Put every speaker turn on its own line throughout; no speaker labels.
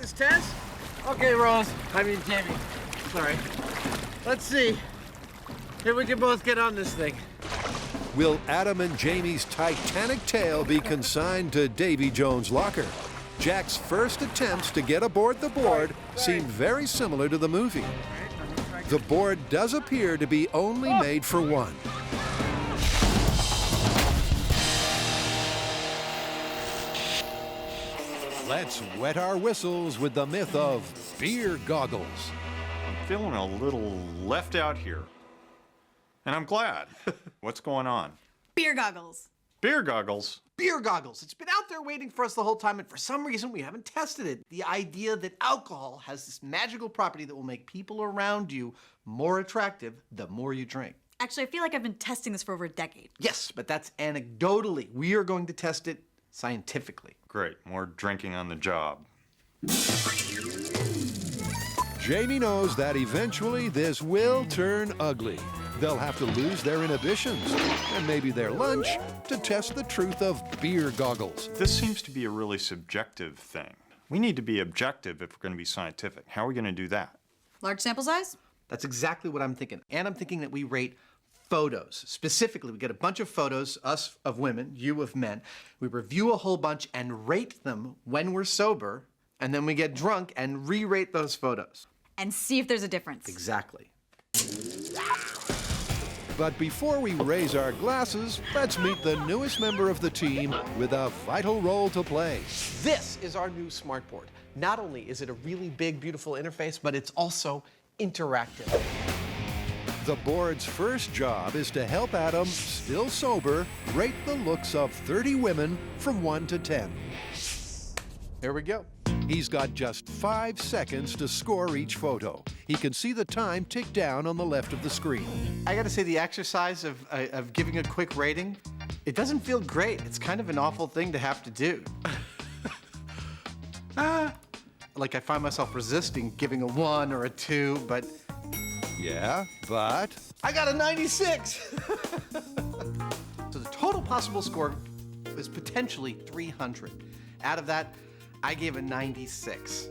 this test? Okay, Rose. I mean, Jamie. Sorry. Let's see if we can both get on this thing.
Will Adam and Jamie's Titanic tale be consigned to Davy Jones' locker? Jack's first attempts to get aboard the board seem very similar to the movie. The board does appear to be only made for one. Let's wet our whistles with the myth of beer goggles.
I'm feeling a little left out here. And I'm glad. What's going on?
Beer goggles.
Beer goggles?
Beer goggles. It's been out there waiting for us the whole time, and for some reason we haven't tested it. The idea that alcohol has this magical property that will make people around you more attractive the more you drink.
Actually, I feel like I've been testing this for over a decade.
Yes, but that's anecdotally. We are going to test it scientifically.
Great, more drinking on the job.
Jamie knows that eventually this will turn ugly. They'll have to lose their inhibitions and maybe their lunch to test the truth of beer goggles.
This seems to be a really subjective thing. We need to be objective if we're going to be scientific. How are we going to do that?
Large sample size?
That's exactly what I'm thinking. And I'm thinking that we rate photos. Specifically, we get a bunch of photos, us of women, you of men. We review a whole bunch and rate them when we're sober, and then we get drunk and re-rate those photos.
And see if there's a difference.
Exactly.
But before we raise our glasses, let's meet the newest member of the team with a vital role to play.
This is our new smartboard. Not only is it a really big, beautiful interface, but it's also interactive.
The board's first job is to help Adam, still sober, rate the looks of 30 women from 1 to 10.
Here we go.
He's got just 5 seconds to score each photo. He can see the time tick down on the left of the screen.
I gotta say, the exercise of giving a quick rating, it doesn't feel great. It's kind of an awful thing to have to do. Like I find myself resisting giving a 1 or a 2, but
Yeah, but
I got a 96. So the total possible score is potentially 300. Out of that, I gave a 96.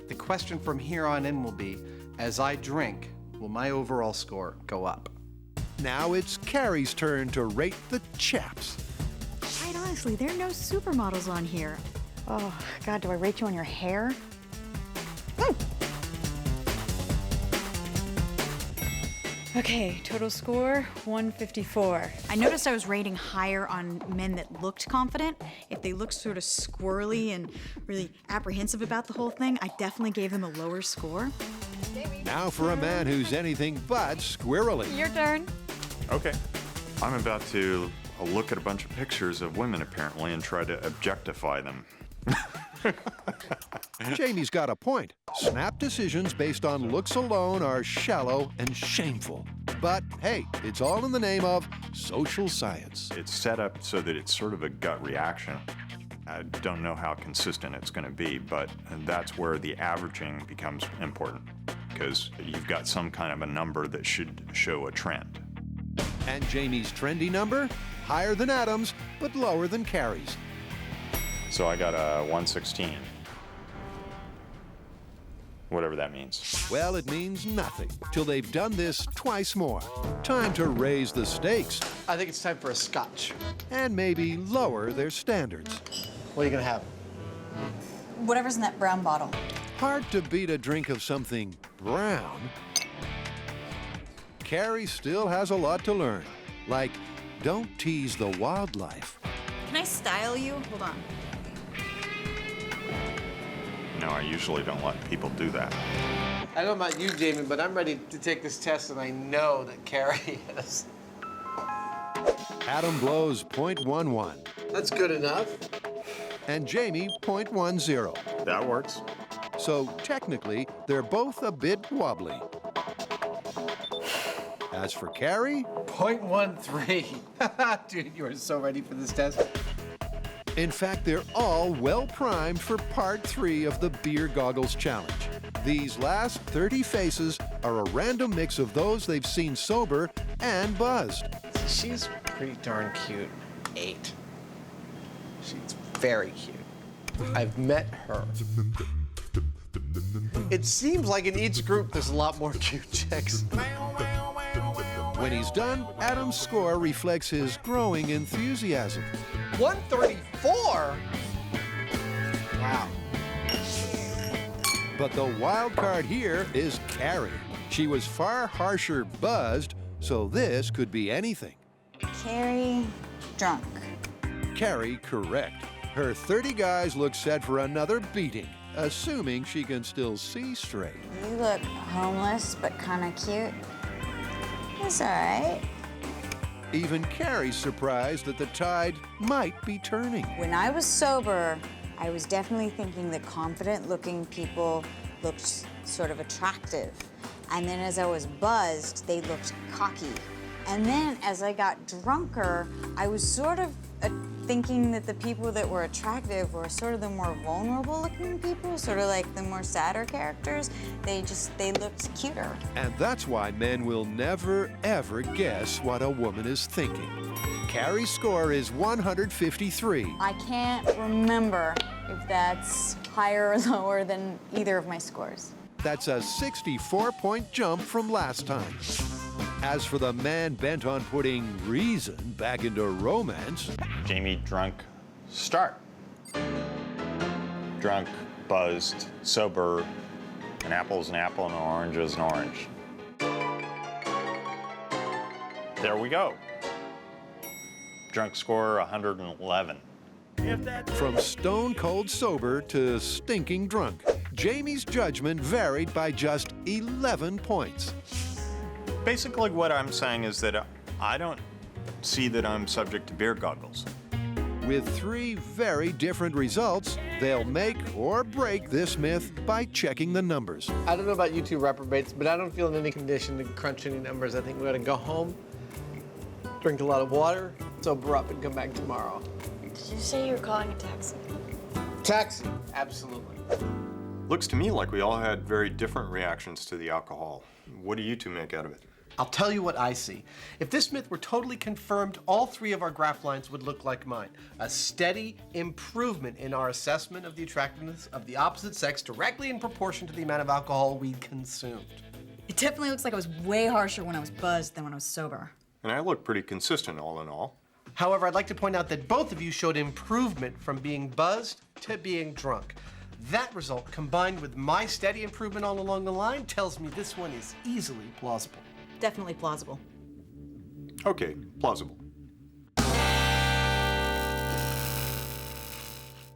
The question from here on in will be, as I drink, will my overall score go up?
now it's Carrie's turn to rate the chaps.
Quite honestly, there are no supermodels on here.
Oh, God, do I rate you on your hair? Okay, total score, 154.
I noticed I was rating higher on men that looked confident. If they looked sort of squirrely and really apprehensive about the whole thing, I definitely gave them a lower score.
Now for a man who's anything but squirrely.
Your turn.
Okay. I'm about to look at a bunch of pictures of women, apparently, and try to objectify them.
Jamie's got a point. Snap decisions based on looks alone are shallow and shameful. But hey, it's all in the name of social science.
It's set up so that it's sort of a gut reaction. I don't know how consistent it's going to be, but that's where the averaging becomes important, because you've got some kind of a number that should show a trend.
And Jamie's trendy number? Higher than Adam's, but lower than Carrie's.
So I got a 116. Whatever that means.
Well, it means nothing till they've done this twice more. Time to raise the stakes
I think it's time for a scotch.
and maybe lower their standards.
What are you gonna have?
Whatever's in that brown bottle.
Hard to beat a drink of something brown. Carrie still has a lot to learn, like don't tease the wildlife.
Can I style you? Hold on.
No, I usually don't let people do that.
I don't know about you, Jamie, but I'm ready to take this test, and I know that Carrie is.
Adam blows .11
That's good enough.
and Jamie .10.
That works.
So technically, they're both a bit wobbly. As for Carrie,
.13. Dude, you are so ready for this test.
in fact, they're all well primed for part 3 of the Beer Goggles Challenge. These last 30 faces are a random mix of those they've seen sober and buzzed.
She's pretty darn cute. 8. She's very cute. I've met her. It seems like in each group there's a lot more cute chicks.
When he's done, Adam's score reflects his growing enthusiasm.
134? Wow.
But the wild card here is Carrie. She was far harsher buzzed, so this could be anything.
Carrie, drunk.
Carrie, correct. Her 30 guys look set for another beating, assuming she can still see straight.
You look homeless, but kind of cute. It's all right.
Even Carrie's surprised that the tide might be turning.
When I was sober, I was definitely thinking that confident-looking people looked sort of attractive. And then as I was buzzed, they looked cocky. And then as I got drunker, I was sort of thinking that the people that were attractive were sort of the more vulnerable-looking people, sort of like the more sadder characters. They looked cuter.
And that's why men will never, ever guess what a woman is thinking. Carrie's score is 153.
I can't remember if that's higher or lower than either of my scores.
That's a 64-point jump from last time. As for the man bent on putting reason back into romance,
Jamie, drunk, start. Drunk, buzzed, sober, an apple's an apple and an orange is an orange. There we go. Drunk score 111.
from stone cold sober to stinking drunk, Jamie's judgment varied by just 11 points.
Basically what I'm saying is that I don't see that I'm subject to beer goggles.
With three very different results, they'll make or break this myth by checking the numbers.
I don't know about you two reprobates, but I don't feel in any condition to crunch any numbers. I think we ought to go home, drink a lot of water, sober up, and come back tomorrow.
Did you say you were calling a taxi?
Taxi, absolutely.
Looks to me like we all had very different reactions to the alcohol. What do you two make out of it?
I'll tell you what I see. If this myth were totally confirmed, all three of our graph lines would look like mine. A steady improvement in our assessment of the attractiveness of the opposite sex directly in proportion to the amount of alcohol we consumed.
It definitely looks like I was way harsher when I was buzzed than when I was sober.
And I look pretty consistent all in all.
However, I'd like to point out that both of you showed improvement from being buzzed to being drunk. That result, combined with my steady improvement all along the line, tells me this one is easily plausible.
Definitely plausible.
Okay, plausible.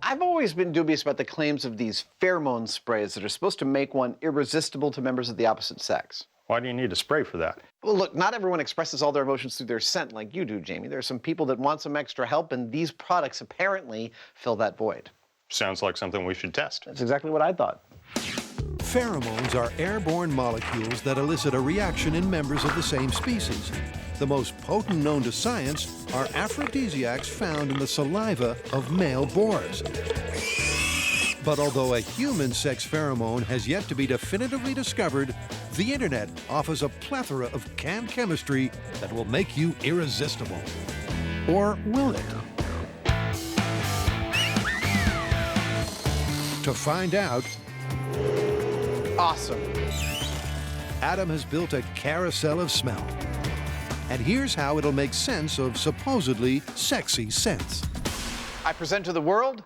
I've always been dubious about the claims of these pheromone sprays that are supposed to make one irresistible to members of the opposite sex.
Why do you need a spray for that?
Well, look, not everyone expresses all their emotions through their scent like you do, Jamie. There are some people that want some extra help, and these products apparently fill that void.
Sounds like something we should test.
That's exactly what I thought.
Pheromones are airborne molecules that elicit a reaction in members of the same species. The most potent known to science are aphrodisiacs found in the saliva of male boars. But although a human sex pheromone has yet to be definitively discovered, the internet offers a plethora of canned chemistry that will make you irresistible. Or will it? To find out,
Awesome.
Adam has built a carousel of smell. And here's how it'll make sense of supposedly sexy scents.
I present to the world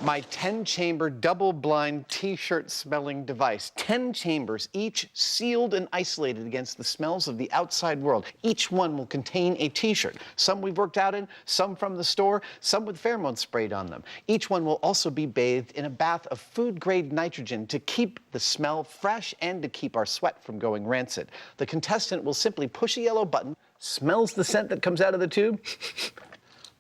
my 10-chamber double-blind T-shirt smelling device. 10 chambers, each sealed and isolated against the smells of the outside world. Each one will contain a T-shirt. Some we've worked out in, some from the store, some with pheromone sprayed on them. Each one will also be bathed in a bath of food-grade nitrogen to keep the smell fresh and to keep our sweat from going rancid. The contestant will simply push a yellow button, smells the scent that comes out of the tube,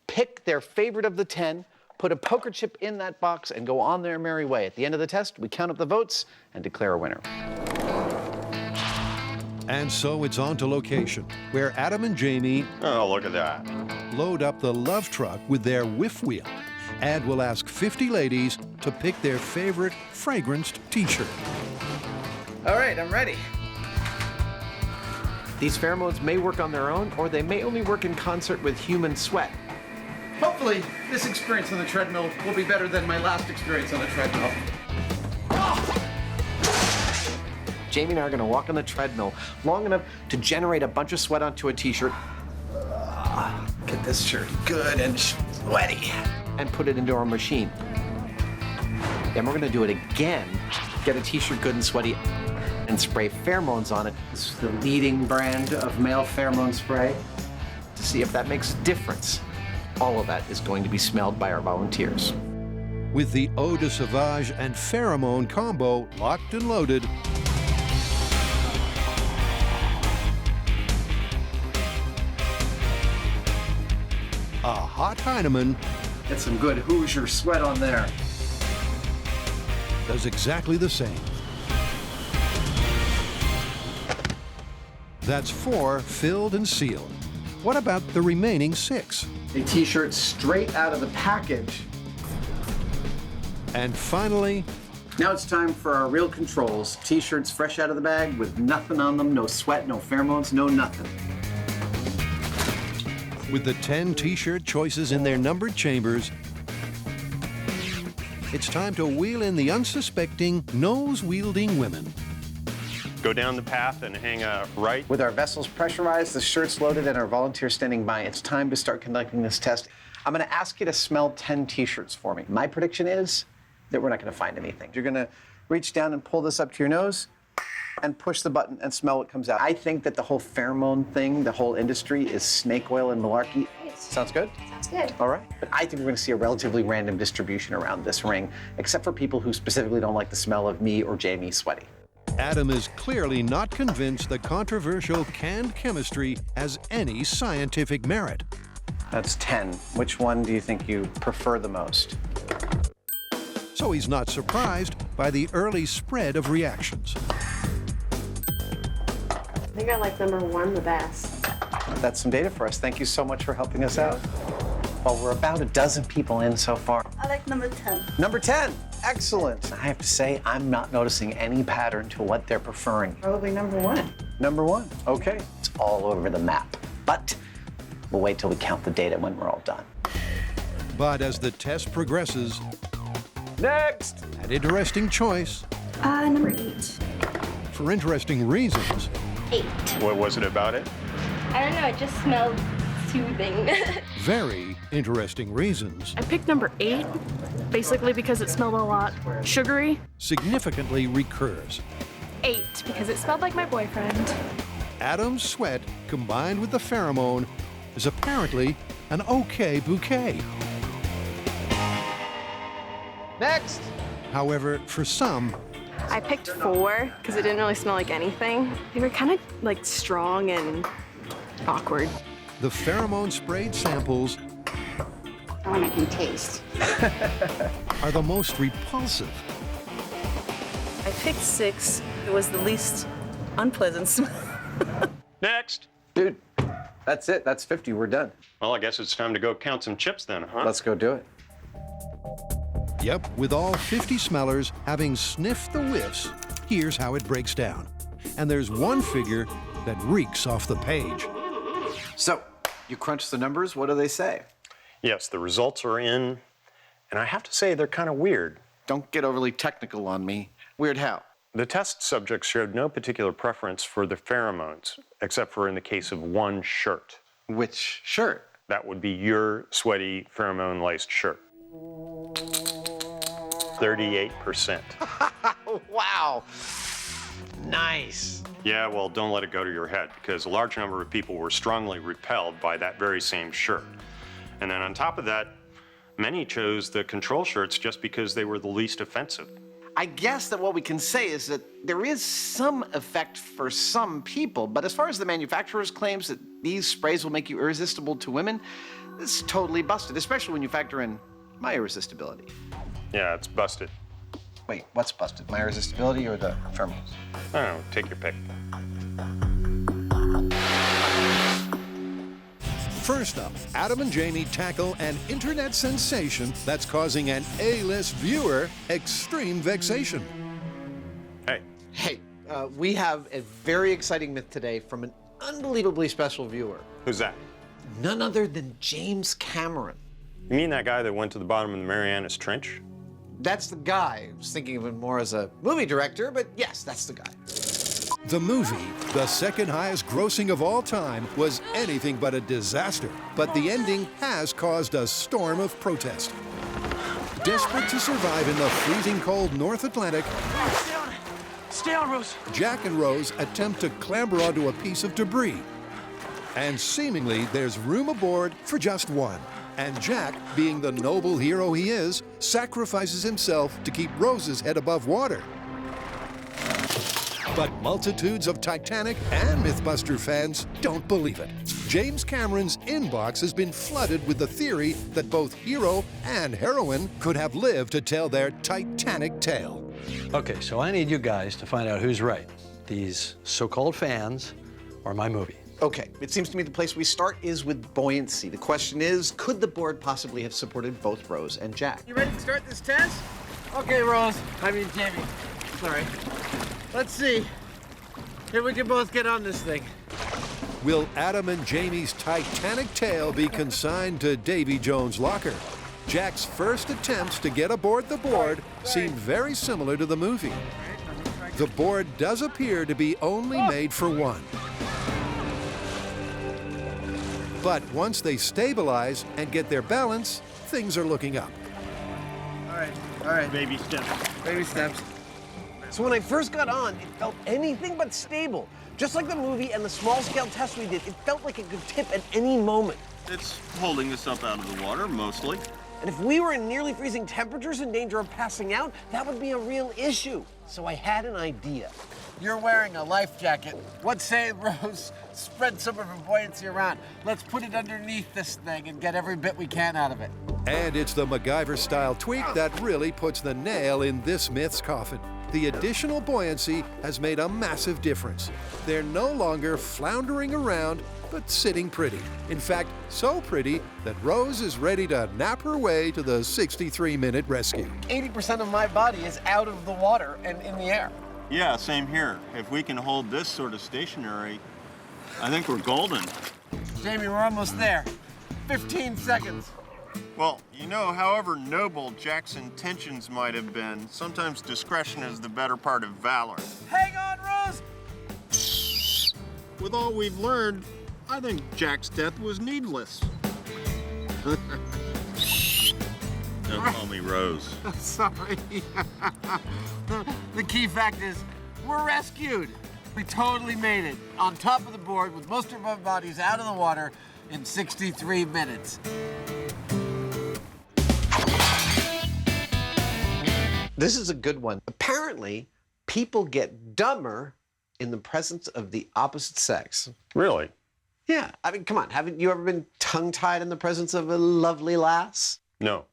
pick their favorite of the 10, put a poker chip in that box, and go on their merry way. At the end of the test, we count up the votes and declare a winner.
And so it's on to location, where Adam and Jamie
Oh, look at that.
load up the love truck with their whiff wheel. And we'll ask 50 ladies to pick their favorite fragranced T-shirt.
All right, I'm ready. These pheromones may work on their own, or they may only work in concert with human sweat.
Hopefully, this experience on the treadmill will be better than my last experience on the treadmill. Oh! Jamie and I are gonna walk on the treadmill long enough to generate a bunch of sweat onto a t-shirt. Get this shirt good and sweaty. And put it into our machine. Then we're gonna do it again, get a t-shirt good and sweaty, and spray pheromones on it. This is the leading brand of male pheromone spray to see if that makes a difference. All of that is going to be smelled by our volunteers.
With the eau de sauvage and pheromone combo locked and loaded, a hot Heinemann
Get some good Hoosier sweat on there.
does exactly the same. That's 4 filled and sealed. What about the remaining 6?
A t-shirt straight out of the package.
And finally,
Now it's time for our real controls. T-shirts fresh out of the bag with nothing on them, no sweat, no pheromones, no nothing.
with the 10 t-shirt choices in their numbered chambers, it's time to wheel in the unsuspecting, nose-wielding women.
Go down the path and hang a right.
With our vessels pressurized, the shirts loaded, and our volunteers standing by, it's time to start conducting this test. I'm gonna ask you to smell 10 t-shirts for me. My prediction is that we're not gonna find anything. You're gonna reach down and pull this up to your nose and push the button and smell what comes out. I think that the whole pheromone thing, the whole industry is snake oil and malarkey. Sounds good?
Sounds good.
All right. But I think we're gonna see a relatively random distribution around this ring, except for people who specifically don't like the smell of me or Jamie sweaty.
Adam is clearly not convinced the controversial canned chemistry has any scientific merit.
That's 10. Which one do you think you prefer the most?
So he's not surprised by the early spread of reactions.
I think I like number 1 the best.
That's some data for us. Thank you so much for helping us out. Well, we're about a dozen people in so far.
I like number 10.
Number 10. Excellent. I have to say, I'm not noticing any pattern to what they're preferring.
Probably number 1.
Number 1. Okay. It's all over the map. But we'll wait till we count the data when we're all done.
But as the test progresses,
Next!
an interesting choice,
Number 8.
for interesting reasons,
8.
What was it about it?
I don't know, it just smelled soothing.
very interesting reasons,
I picked number 8, basically because it smelled a lot sugary.
significantly recurs.
8, because it smelled like my boyfriend.
Adam's sweat, combined with the pheromone, is apparently an okay bouquet.
Next!
However, for some,
I picked 4, because it didn't really smell like anything. They were kind of like strong and awkward.
the pheromone-sprayed samples
I want to taste.
are the most repulsive.
I picked 6. It was the least unpleasant smell.
Next.
Dude, that's it. That's 50. We're done.
Well, I guess it's time to go count some chips then, huh?
Let's go do it.
Yep, with all 50 smellers having sniffed the whiffs, here's how it breaks down. And there's one figure that reeks off the page.
So, you crunch the numbers. What do they say?
Yes, the results are in, and I have to say they're kind of weird.
Don't get overly technical on me. Weird how?
The test subjects showed no particular preference for the pheromones, except for in the case of one shirt.
Which shirt?
That would be your sweaty pheromone-laced shirt. 38%.
Wow. Nice.
Yeah, well, don't let it go to your head, because a large number of people were strongly repelled by that very same shirt. And then on top of that, many chose the control shirts just because they were the least offensive.
I guess that what we can say is that there is some effect for some people, but as far as the manufacturer's claims that these sprays will make you irresistible to women, this is totally busted, especially when you factor in my irresistibility.
Yeah, it's busted.
Wait, what's busted? My irresistibility or the pheromones?
I don't know, take your pick.
First up, Adam and Jamie tackle an internet sensation that's causing an A-list viewer extreme vexation.
Hey,
Hey, we have a very exciting myth today from an unbelievably special viewer.
who's that?
None other than James Cameron.
You mean that guy that went to the bottom of the Marianas Trench?
That's the guy. I was thinking of him more as a movie director, but yes, that's the guy.
The movie, the second highest grossing of all time, was anything but a disaster. But the ending has caused a storm of protest. Desperate to survive in the freezing cold North Atlantic,
Stay on, Rose.
Jack and Rose attempt to clamber onto a piece of debris. And seemingly there's room aboard for just one. And Jack, being the noble hero he is, sacrifices himself to keep Rose's head above water. But multitudes of Titanic and Mythbuster fans don't believe it. James Cameron's inbox has been flooded with the theory that both hero and heroine could have lived to tell their Titanic tale.
Okay, so I need you guys to find out who's right, these so-called fans or my movie.
Okay, it seems to me the place we start is with buoyancy. The question is, could the board possibly have supported both Rose and Jack?
You ready to start this test? Okay, Rose. I mean, Jamie. Sorry. Let's see. Here, we can both get on this thing.
Will Adam and Jamie's Titanic tale be consigned to Davy Jones' locker? Jack's first attempts to get aboard the board seem very similar to the movie. The board does appear to be only made for one. But once they stabilize and get their balance, things are looking up.
All right. Baby steps. Baby steps. So when I first got on, it felt anything but stable. Just like the movie and the small-scale test we did, it felt like it could tip at any moment.
It's holding us up out of the water, mostly.
And if we were in nearly freezing temperatures in danger of passing out, that would be a real issue. So I had an idea. You're wearing a life jacket. What say, Rose, spread some of her buoyancy around. Let's put it underneath this thing and get every bit we can out of it.
And it's the MacGyver-style tweak that really puts the nail in this myth's coffin. The additional buoyancy has made a massive difference. They're no longer floundering around, but sitting pretty. In fact, so pretty that Rose is ready to nap her way to the 63-minute rescue.
80% of my body is out of the water and in the air.
Yeah, same here. If we can hold this sort of stationary, I think we're golden.
Jamie, we're almost there. 15 seconds.
Well, you know, however noble Jack's intentions might have been, sometimes discretion is the better part of valor.
Hang on, Rose!
With all we've learned, I think Jack's death was needless. Don't call me Rose.
Sorry. The key fact is, we're rescued. We totally made it. On top of the board with most of our bodies out of the water in 63 minutes.
This is a good one. Apparently, people get dumber in the presence of the opposite sex.
Really?
Yeah, I mean, come on. Haven't you ever been tongue-tied in the presence of a lovely lass?
No.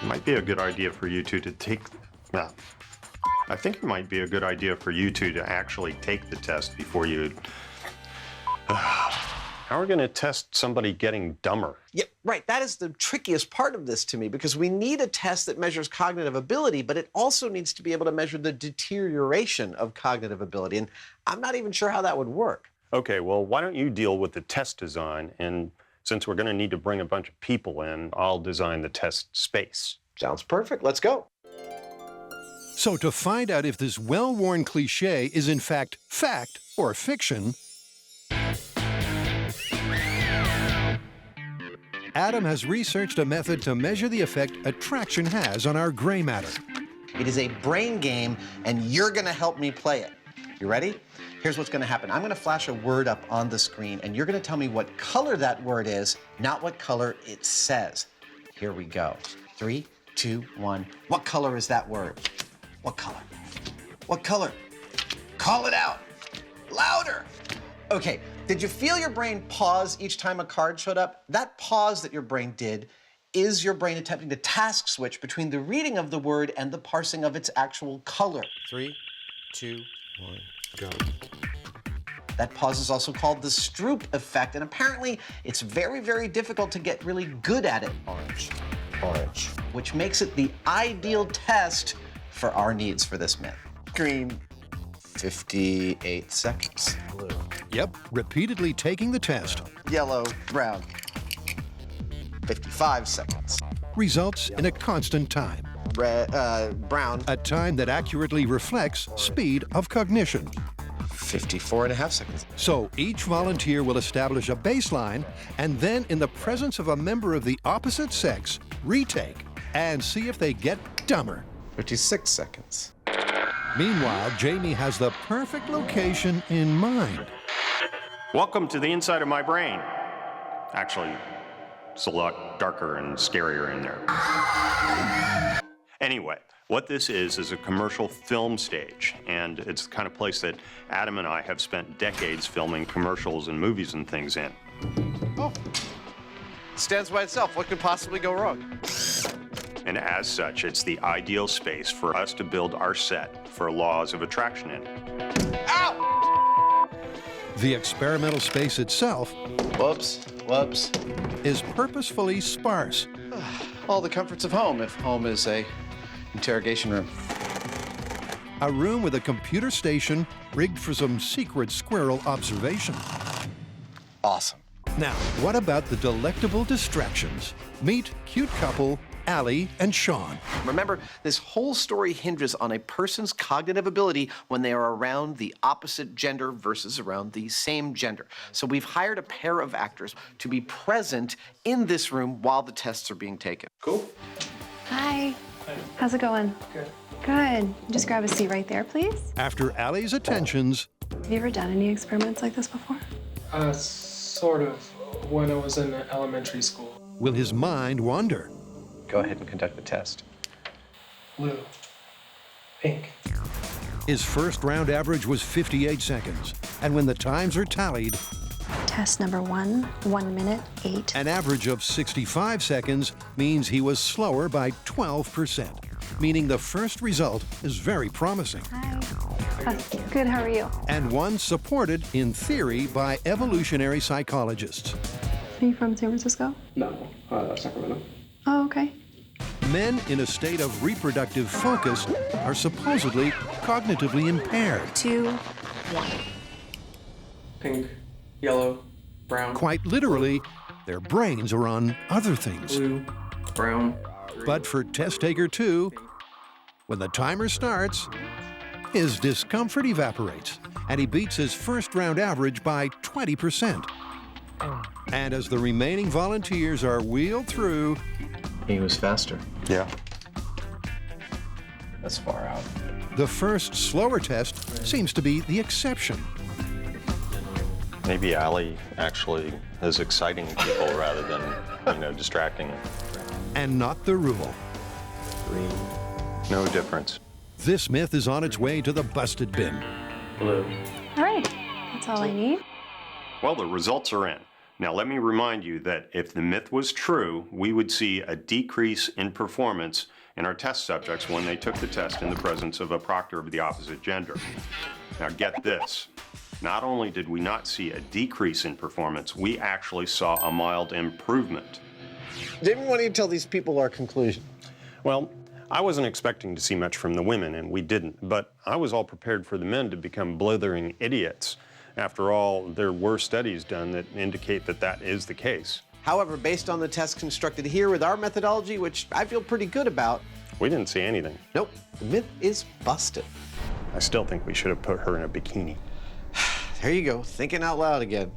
Might be a good idea for you two to take... I think it might be a good idea for you two to actually take the test before you... How are we going to test somebody getting dumber?
Yeah, right. That is the trickiest part of this to me, because we need a test that measures cognitive ability, but it also needs to be able to measure the deterioration of cognitive ability, and I'm not even sure how that would work.
Okay, well, why don't you deal with the test design, and since we're going to need to bring a bunch of people in, I'll design the test space.
Sounds perfect. Let's go.
So to find out if this well-worn cliche is in fact fact or fiction, Adam has researched a method to measure the effect attraction has on our gray matter.
It is a brain game, and you're going to help me play it. You ready? Here's what's going to happen. I'm going to flash a word up on the screen, and you're going to tell me what color that word is, not what color it says. Here we go. 3, 2, 1. What color is that word? What color? What color? Call it out. Louder. Okay, did you feel your brain pause each time a card showed up? That pause that your brain did is your brain attempting to task switch between the reading of the word and the parsing of its actual color. 3, 2, 1, go. That pause is also called the Stroop effect, and apparently it's very, very difficult to get really good at it. Orange, orange. Which makes it the ideal test for our needs for this myth. Green, 58 seconds. Blue.
Yep, repeatedly taking the test
Yellow, brown, 55 seconds.
results in a constant time.
brown.
A time that accurately reflects speed of cognition.
54.5 seconds.
So each volunteer will establish a baseline and then, in the presence of a member of the opposite sex, retake and see if they get dumber.
56 seconds.
Meanwhile, Jamie has the perfect location in mind.
Welcome to the inside of my brain. Actually, it's a lot darker and scarier in there. Anyway, what this is a commercial film stage, and it's the kind of place that Adam and I have spent decades filming commercials and movies and things in.
Oh, stands by itself. What could possibly go wrong?
And as such, it's the ideal space for us to build our set for laws of attraction in.
Ow!
The experimental space itself
Whoops.
is purposefully sparse.
All the comforts of home, if home is a interrogation room.
A room with a computer station rigged for some secret squirrel observation.
Awesome.
Now, what about the delectable distractions? Meet cute couple Allie and Sean.
Remember, this whole story hinges on a person's cognitive ability when they are around the opposite gender versus around the same gender. So we've hired a pair of actors to be present in this room while the tests are being taken.
Cool. Hi. How's it going? Good. Good. Just grab a seat right there, please.
After Allie's attentions,
Have you ever done any experiments like this before?
Sort of, when I was in elementary school.
will his mind wander?
Go ahead and conduct the test.
Blue. Pink.
His first round average was 58 seconds, and when the times are tallied,
Test number 1, 1 minute, 8.
an average of 65 seconds means he was slower by 12%, meaning the first result is very promising.
Hi. Good, how are you?
And one supported in theory by evolutionary psychologists.
Are you from San Francisco?
No, Sacramento.
Oh, okay.
Men in a state of reproductive focus are supposedly cognitively impaired.
2, 1.
Pink, yellow, brown.
Quite literally, their brains are on other things.
Blue, brown.
But for test taker 2, when the timer starts, his discomfort evaporates, and he beats his first round average by 20%. And as the remaining volunteers are wheeled through,
He was faster.
Yeah.
That's far out.
the first slower test seems to be the exception.
Maybe Allie actually is exciting people rather than, distracting them.
And not the rule.
No difference.
This myth is on its way to the busted bin.
Blue.
All right, that's all I need.
Well, the results are in. Now, let me remind you that if the myth was true, we would see a decrease in performance in our test subjects when they took the test in the presence of a proctor of the opposite gender. Now, get this. Not only did we not see a decrease in performance, we actually saw a mild improvement.
Jamie, why don't you tell these people our conclusion?
Well, I wasn't expecting to see much from the women, and we didn't, but I was all prepared for the men to become blithering idiots. After all, there were studies done that indicate that that is the case.
However, based on the test constructed here with our methodology, which I feel pretty good about,
We didn't see anything.
nope, the myth is busted.
I still think we should have put her in a bikini.
There you go, thinking out loud again.